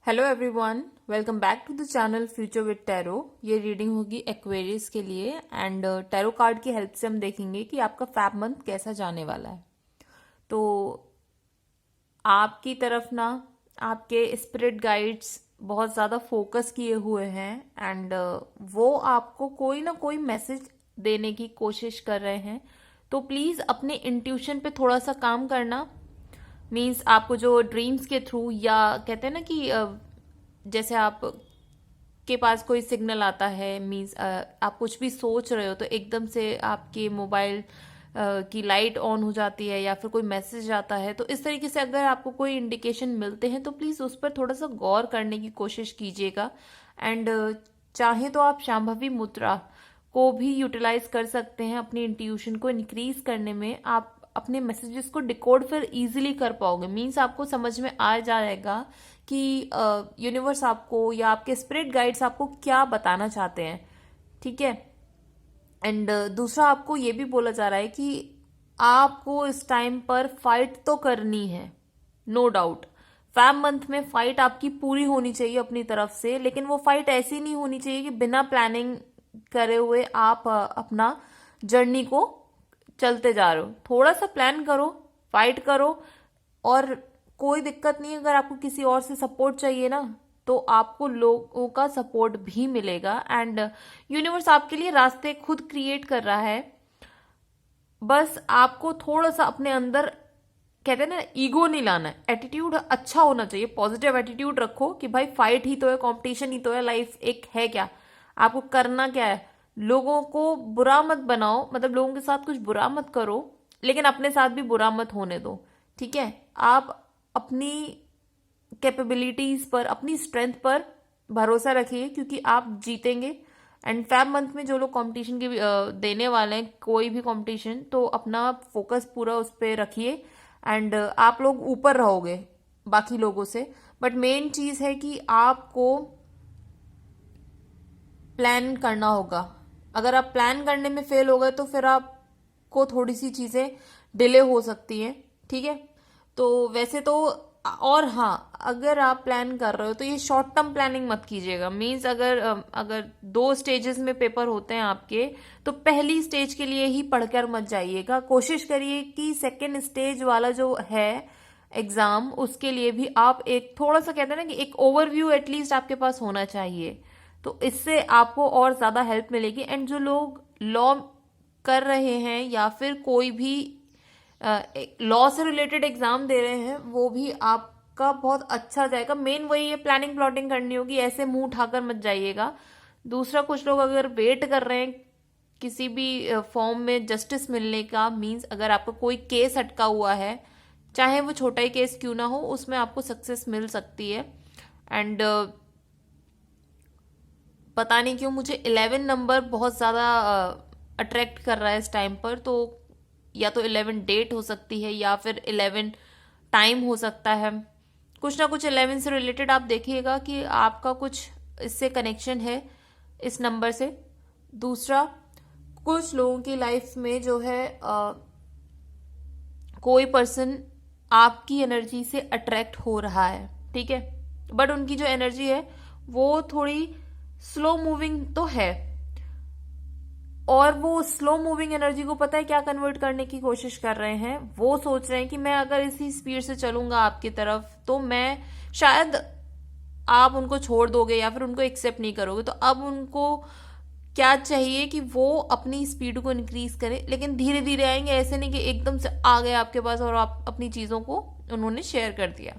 Hello everyone, welcome back to the channel Future with Tarot. ये reading होगी Aquarius के लिए एंड टैरो कार्ड की हेल्प से हम देखेंगे कि आपका फैब मंथ कैसा जाने वाला है। तो आपकी तरफ ना आपके स्पिरिट गाइड्स बहुत ज़्यादा फोकस किए हुए हैं एंड वो आपको कोई ना कोई मैसेज देने की कोशिश कर रहे हैं। तो प्लीज़ अपने इंट्यूशन पे थोड़ा सा काम करना। मीन्स आपको जो ड्रीम्स के थ्रू या कहते हैं ना कि जैसे आप के पास कोई सिग्नल आता है, मीन्स आप कुछ भी सोच रहे हो तो एकदम से आपके मोबाइल की लाइट ऑन हो जाती है या फिर कोई मैसेज आता है, तो इस तरीके से अगर आपको कोई इंडिकेशन मिलते हैं तो प्लीज़ उस पर थोड़ा सा गौर करने की कोशिश कीजिएगा। एंड चाहे तो आप शांभवी मुद्रा को भी यूटिलाइज कर सकते हैं अपनी इंट्यूशन को इंक्रीज करने में। आप अपने मैसेजेस को डिकोड फिर इजीली कर पाओगे। मीन्स आपको समझ में आ जाएगा कि यूनिवर्स आपको या आपके स्पिरिट गाइड्स आपको क्या बताना चाहते हैं। ठीक है। एंड दूसरा आपको ये भी बोला जा रहा है कि आपको इस टाइम पर फाइट तो करनी है, नो डाउट। फैब मंथ में फाइट आपकी पूरी होनी चाहिए अपनी तरफ से, लेकिन वो फाइट ऐसी नहीं होनी चाहिए कि बिना प्लानिंग करे हुए आप अपना जर्नी को चलते जा रहे हो। थोड़ा सा प्लान करो, फाइट करो, और कोई दिक्कत नहीं। अगर आपको किसी और से सपोर्ट चाहिए ना तो आपको लोगों का सपोर्ट भी मिलेगा एंड यूनिवर्स आपके लिए रास्ते खुद क्रिएट कर रहा है। बस आपको थोड़ा सा अपने अंदर, कहते हैं ना, ईगो नहीं लाना है। एटीट्यूड अच्छा होना चाहिए, पॉजिटिव एटीट्यूड रखो कि भाई फाइट ही तो है, कंपटीशन ही तो है, लाइफ एक है क्या, आपको करना क्या है। लोगों को बुरा मत बनाओ, मतलब लोगों के साथ कुछ बुरा मत करो, लेकिन अपने साथ भी बुरा मत होने दो। ठीक है। आप अपनी कैपेबिलिटीज पर, अपनी स्ट्रेंथ पर भरोसा रखिए क्योंकि आप जीतेंगे। एंड फैब मंथ में जो लोग कंपटीशन की देने वाले हैं, कोई भी कंपटीशन, तो अपना फोकस पूरा उस पर रखिए एंड आप लोग ऊपर रहोगे बाकी लोगों से। बट मेन चीज है कि आपको प्लान करना होगा। अगर आप प्लान करने में फेल हो गए तो फिर आपको थोड़ी सी चीजें डिले हो सकती हैं। ठीक है। तो वैसे तो, और हाँ, अगर आप प्लान कर रहे हो तो ये शॉर्ट टर्म प्लानिंग मत कीजिएगा। मीन्स अगर 2 स्टेजेस में पेपर होते हैं आपके, तो पहली स्टेज के लिए ही पढ़कर मत जाइएगा। कोशिश करिए कि सेकेंड स्टेज वाला जो है एग्जाम, उसके लिए भी आप एक थोड़ा सा, कहते हैं ना कि एक ओवरव्यू एटलीस्ट आपके पास होना चाहिए। तो इससे आपको और ज्यादा हेल्प मिलेगी। एंड जो लोग लॉ कर रहे हैं या फिर कोई भी लॉ से रिलेटेड एग्जाम दे रहे हैं, वो भी आपका बहुत अच्छा जाएगा। मेन वही है, प्लानिंग प्लॉटिंग करनी होगी, ऐसे मुंह उठाकर मत जाइएगा। दूसरा, कुछ लोग अगर वेट कर रहे हैं किसी भी फॉर्म में जस्टिस मिलने का, मींस अगर आपका कोई केस अटका हुआ है, चाहे वो छोटा ही केस क्यों ना हो, उसमें आपको सक्सेस मिल सकती है। एंड पता नहीं क्यों मुझे 11 नंबर बहुत ज़्यादा अट्रैक्ट कर रहा है इस टाइम पर। तो या तो 11 डेट हो सकती है या फिर 11 टाइम हो सकता है। कुछ ना कुछ 11 से रिलेटेड आप देखिएगा कि आपका कुछ इससे कनेक्शन है, इस नंबर से। दूसरा, कुछ लोगों की लाइफ में जो है कोई पर्सन आपकी एनर्जी से अट्रैक्ट हो रहा है। ठीक है। बट उनकी जो एनर्जी है वो थोड़ी स्लो मूविंग तो है, और वो स्लो मूविंग एनर्जी को पता है क्या कन्वर्ट करने की कोशिश कर रहे हैं। वो सोच रहे हैं कि मैं अगर इसी स्पीड से चलूंगा आपकी तरफ तो मैं शायद, आप उनको छोड़ दोगे या फिर उनको एक्सेप्ट नहीं करोगे। तो अब उनको क्या चाहिए कि वो अपनी स्पीड को इंक्रीज करें, लेकिन धीरे धीरे आएंगे। ऐसे नहीं कि एकदम से आ गए आपके पास और आप अपनी चीजों को उन्होंने शेयर कर दिया।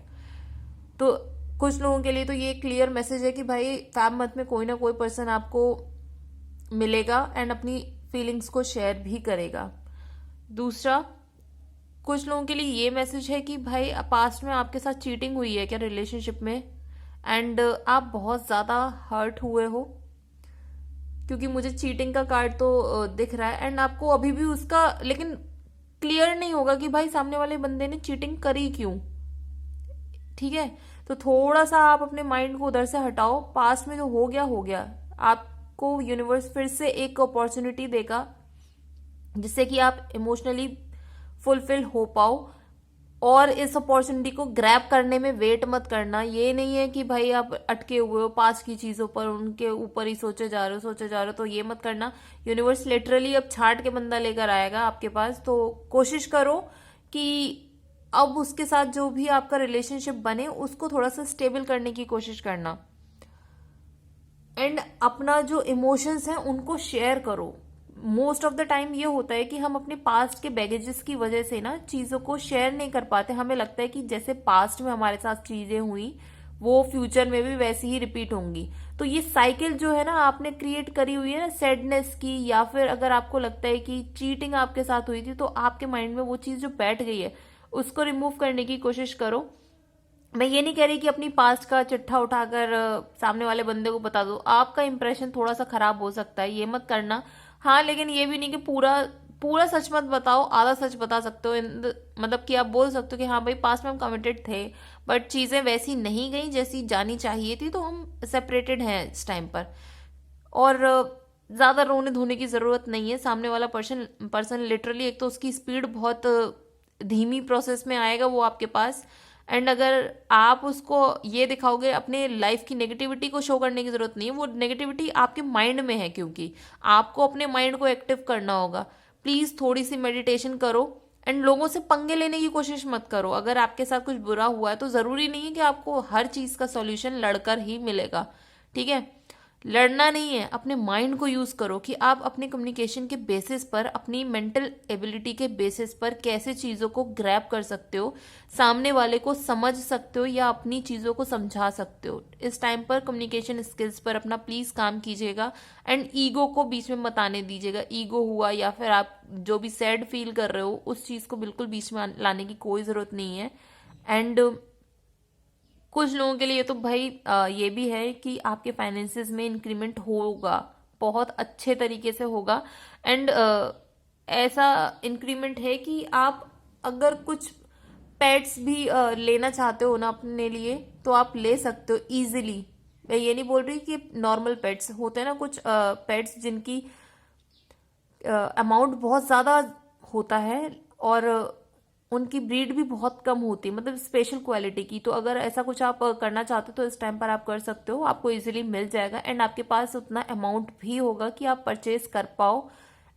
तो कुछ लोगों के लिए तो ये क्लियर मैसेज है कि भाई फैब मंथ में कोई ना कोई पर्सन आपको मिलेगा एंड अपनी फीलिंग्स को शेयर भी करेगा। दूसरा, कुछ लोगों के लिए ये मैसेज है कि भाई पास्ट में आपके साथ चीटिंग हुई है क्या रिलेशनशिप में, एंड आप बहुत ज़्यादा हर्ट हुए हो, क्योंकि मुझे चीटिंग का कार्ड तो दिख रहा है। एंड आपको अभी भी उसका लेकिन क्लियर नहीं होगा कि भाई सामने वाले बंदे ने चीटिंग करी क्यों। ठीक है। तो थोड़ा सा आप अपने माइंड को उधर से हटाओ। पास्ट में जो हो गया हो गया। आपको यूनिवर्स फिर से एक अपॉर्चुनिटी देगा जिससे कि आप इमोशनली फुलफिल हो पाओ। और इस अपॉर्चुनिटी को ग्रैब करने में वेट मत करना। ये नहीं है कि भाई आप अटके हुए हो पास की चीजों पर, उनके ऊपर ही सोचे जा रहे हो, तो ये मत करना। यूनिवर्स लिटरली अब छाट के बंदा लेकर आएगा आपके पास, तो कोशिश करो कि अब उसके साथ जो भी आपका रिलेशनशिप बने उसको थोड़ा सा स्टेबल करने की कोशिश करना। एंड अपना जो इमोशंस हैं उनको शेयर करो। मोस्ट ऑफ द टाइम ये होता है कि हम अपने पास्ट के बैगेजेस की वजह से ना चीज़ों को शेयर नहीं कर पाते। हमें लगता है कि जैसे पास्ट में हमारे साथ चीज़ें हुई वो फ्यूचर में भी वैसी ही रिपीट होंगी। तो ये साइकिल जो है ना आपने क्रिएट करी हुई है ना सैडनेस की, या फिर अगर आपको लगता है कि चीटिंग आपके साथ हुई थी, तो आपके माइंड में वो चीज़ जो बैठ गई है उसको रिमूव करने की कोशिश करो। मैं ये नहीं कह रही कि अपनी पास्ट का चिट्ठा उठाकर सामने वाले बंदे को बता दो, आपका इंप्रेशन थोड़ा सा खराब हो सकता है, ये मत करना। हाँ, लेकिन ये भी नहीं कि पूरा पूरा सच मत बताओ, आधा सच बता सकते हो। मतलब कि आप बोल सकते हो कि हाँ भाई पास्ट में हम कमिटेड थे बट चीज़ें वैसी नहीं गई जैसी जानी चाहिए थी, तो हम सेपरेटेड हैं इस टाइम पर। और ज़्यादा रोने धोने की ज़रूरत नहीं है। सामने वाला पर्सन पर्सन लिटरली, एक तो उसकी स्पीड बहुत धीमी प्रोसेस में आएगा वो आपके पास। एंड अगर आप उसको ये दिखाओगे, अपने लाइफ की नेगेटिविटी को शो करने की जरूरत नहीं है, वो नेगेटिविटी आपके माइंड में है, क्योंकि आपको अपने माइंड को एक्टिव करना होगा। प्लीज थोड़ी सी मेडिटेशन करो एंड लोगों से पंगे लेने की कोशिश मत करो। अगर आपके साथ कुछ बुरा हुआ है तो जरूरी नहीं है कि आपको हर चीज का सॉल्यूशन लड़कर ही मिलेगा, ठीक है। लड़ना नहीं है, अपने माइंड को यूज करो कि आप अपने कम्युनिकेशन के बेसिस पर, अपनी मेंटल एबिलिटी के बेसिस पर कैसे चीजों को ग्रैब कर सकते हो, सामने वाले को समझ सकते हो या अपनी चीजों को समझा सकते हो। इस टाइम पर कम्युनिकेशन स्किल्स पर अपना प्लीज काम कीजिएगा एंड ईगो को बीच में मत आने दीजिएगा। ईगो हुआ या फिर आप जो भी सैड फील कर रहे हो उस चीज को बिल्कुल बीच में लाने की कोई जरूरत नहीं है। एंड कुछ लोगों के लिए तो भाई ये भी है कि आपके फाइनेंसेस में इंक्रीमेंट होगा, बहुत अच्छे तरीके से होगा। एंड ऐसा इंक्रीमेंट है कि आप अगर कुछ पेट्स भी लेना चाहते हो ना अपने लिए, तो आप ले सकते हो इजीली। मैं ये नहीं बोल रही कि नॉर्मल पेट्स होते हैं ना, कुछ पेट्स जिनकी अमाउंट बहुत ज़्यादा होता है और उनकी ब्रीड भी बहुत कम होती है, मतलब स्पेशल क्वालिटी की। तो अगर ऐसा कुछ आप करना चाहते हो तो इस टाइम पर आप कर सकते हो, आपको इजीली मिल जाएगा एंड आपके पास उतना अमाउंट भी होगा कि आप परचेज कर पाओ।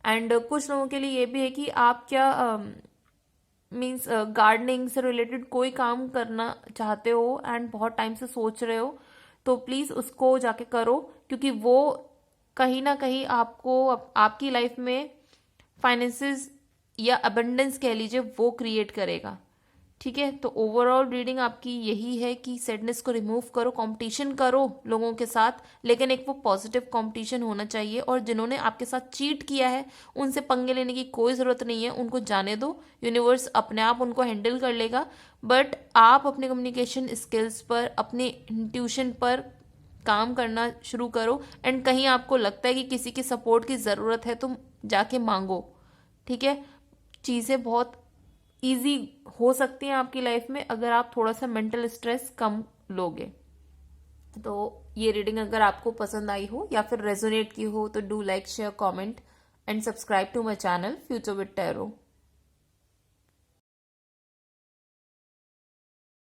एंड कुछ लोगों के लिए ये भी है कि आप क्या मीन्स गार्डनिंग से रिलेटेड कोई काम करना चाहते हो एंड बहुत टाइम से सोच रहे हो, तो प्लीज़ उसको जाके करो, क्योंकि वो कहीं ना कहीं आपको आपकी लाइफ में फाइनेंसेस या अबंडेंस कह लीजिए वो क्रिएट करेगा, ठीक है। तो ओवरऑल रीडिंग आपकी यही है कि सैडनेस को रिमूव करो, कंपटीशन करो लोगों के साथ, लेकिन एक वो पॉजिटिव कंपटीशन होना चाहिए। और जिन्होंने आपके साथ चीट किया है उनसे पंगे लेने की कोई ज़रूरत नहीं है, उनको जाने दो, यूनिवर्स अपने आप उनको हैंडल कर लेगा। बट आप अपने कम्युनिकेशन स्किल्स पर, अपने इंट्यूशन पर काम करना शुरू करो। एंड कहीं आपको लगता है कि किसी की सपोर्ट की ज़रूरत है तो जाके मांगो, ठीक है। चीज़ें बहुत इजी हो सकती हैं आपकी लाइफ में अगर आप थोड़ा सा मेंटल स्ट्रेस कम लोगे। तो ये रीडिंग अगर आपको पसंद आई हो या फिर रेजोनेट की हो तो do like, share, comment and subscribe to my channel Future with tarot.